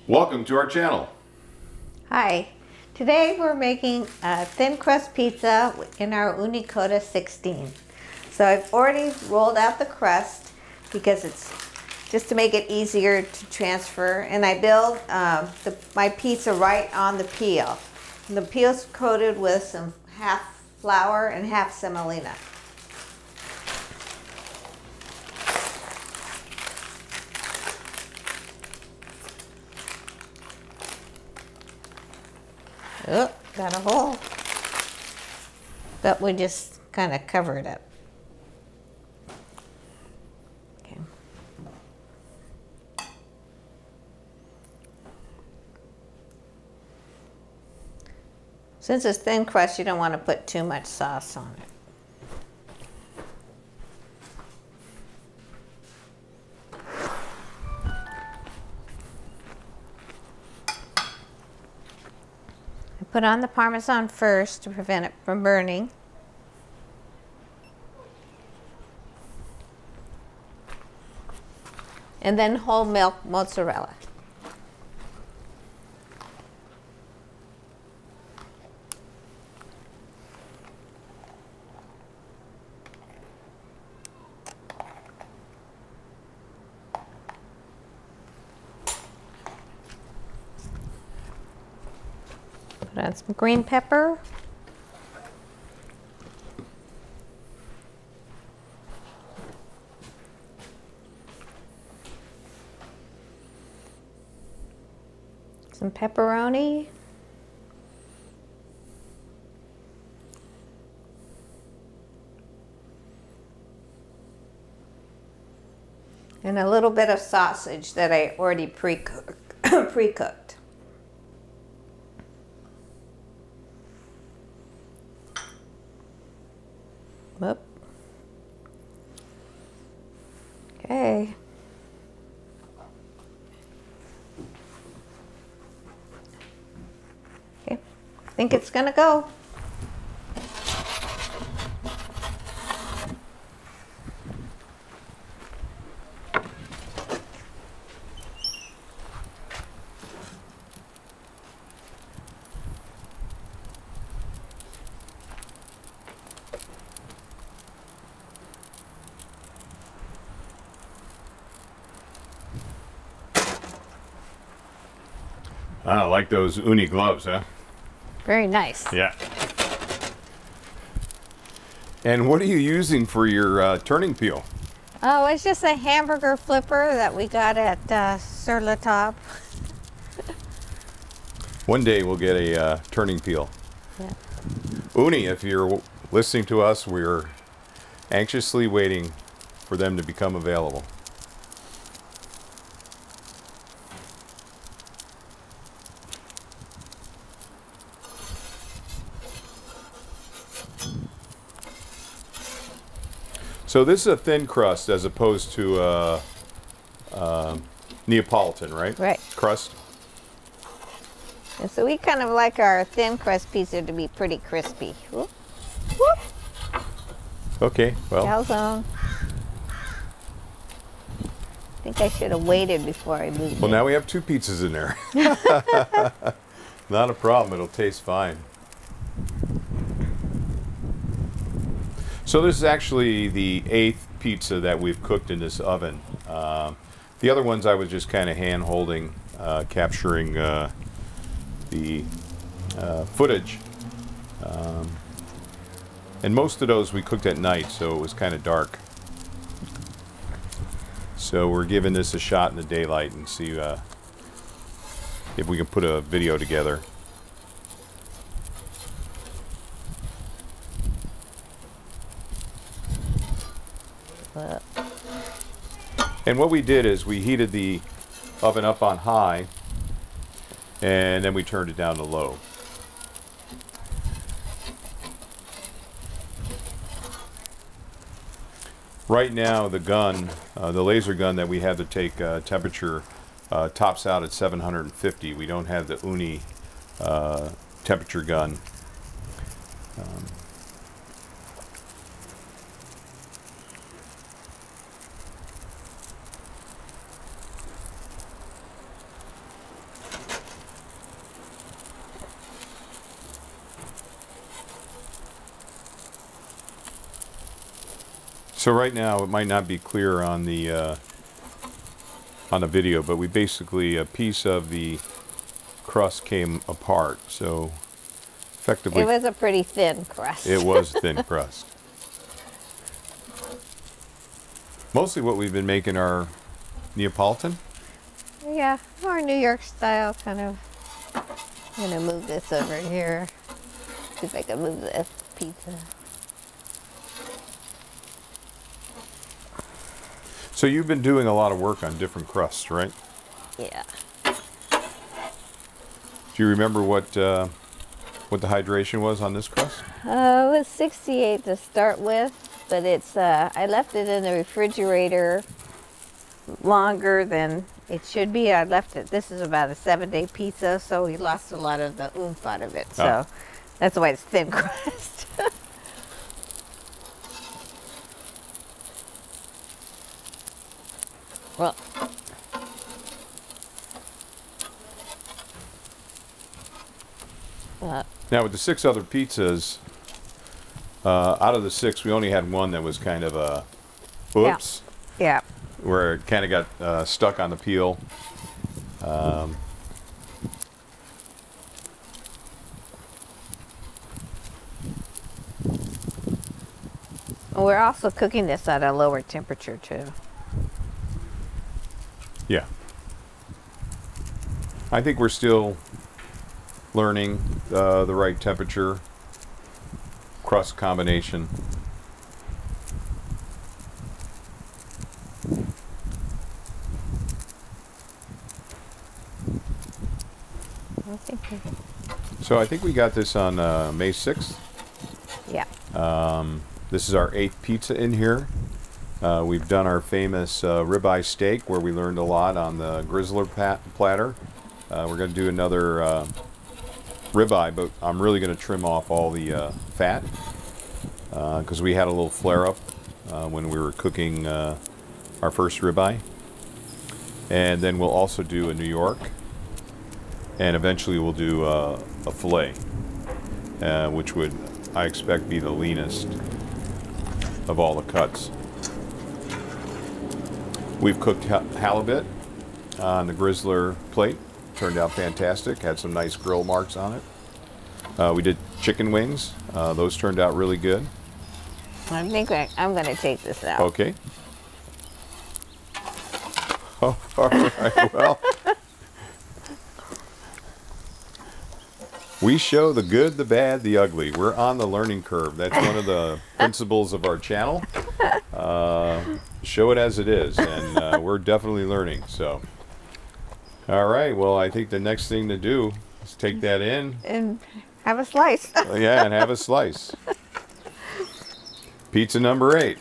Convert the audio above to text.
Welcome to our channel. Hi, today we're making a thin crust pizza in our Ooni Koda 16. So I've already rolled out the crust because it's just to make it easier to transfer, and I build my pizza right on the peel. And the peel's coated with some half flour and half semolina. Oh, got a hole. But we just kind of cover it up. Okay. Since it's thin crust, you don't want to put too much sauce on it. Put on the Parmesan first to prevent it from burning. And then whole milk mozzarella. Put on some green pepper. Some pepperoni. And a little bit of sausage that I already pre-cooked. Whoop. Okay. Okay. I think it's gonna go. I like those Ooni gloves, huh? Very nice. Yeah. And what are you using for your turning peel? Oh, it's just a hamburger flipper that we got at Sur La Table. One day we'll get a turning peel. Yeah. Ooni, if you're listening to us, we're anxiously waiting for them to become available. So this is a thin crust as opposed to Neapolitan, right? Right. Crust. And so we kind of like our thin crust pizza to be pretty crispy. Whoop. Whoop. Okay, well. Calzone. I think I should have waited before I moved. Well, now we have two pizzas in there. Not a problem. It'll taste fine. So this is actually the 8th pizza that we've cooked in this oven. The other ones I was just kind of hand holding, capturing the footage. And most of those we cooked at night, so it was kind of dark. So we're giving this a shot in the daylight and see if we can put a video together. And what we did is we heated the oven up on high, and then we turned it down to low. Right now the gun, the laser gun that we have to take temperature, tops out at 750. We don't have the Ooni temperature gun. So right now it might not be clear on the video, but we basically, a piece of the crust came apart. So effectively, It was a pretty thin crust. it was thin crust. Mostly what we've been making are Neapolitan. Yeah, more New York style kind of. I'm gonna move this over here. See if I can move this pizza. So you've been doing a lot of work on different crusts, right? Yeah. Do you remember what the hydration was on this crust? It was 68 to start with, but it's I left it in the refrigerator longer than it should be. I left it. This is about a 7-day pizza, so we lost a lot of the oomph out of it. So that's why it's thin crust. Well, now with the 6 other pizzas, out of the 6, we only had one that was kind of a oops, yeah. where it kind of got stuck on the peel. We're also cooking this at a lower temperature too. Yeah. I think we're still learning the right temperature, crust combination. So I think we got this on May 6th. Yeah. This is our 8th pizza in here. We've done our famous ribeye steak where we learned a lot on the grizzler platter. We're going to do another ribeye, but I'm really going to trim off all the fat because we had a little flare-up when we were cooking our first ribeye. And then we'll also do a New York, and eventually we'll do a filet, which would, I expect, be the leanest of all the cuts. We've cooked halibut on the grizzler plate. Turned out fantastic. Had some nice grill marks on it. We did chicken wings. Those turned out really good. I think I'm going to take this out. Okay. Oh, all right. Well, we show the good, the bad, the ugly. We're on the learning curve. That's one of the principles of our channel. Show it as it is, and we're definitely learning. So, all right. Well, I think the next thing to do is take that in and have a slice. Yeah, and have a slice. Pizza number 8.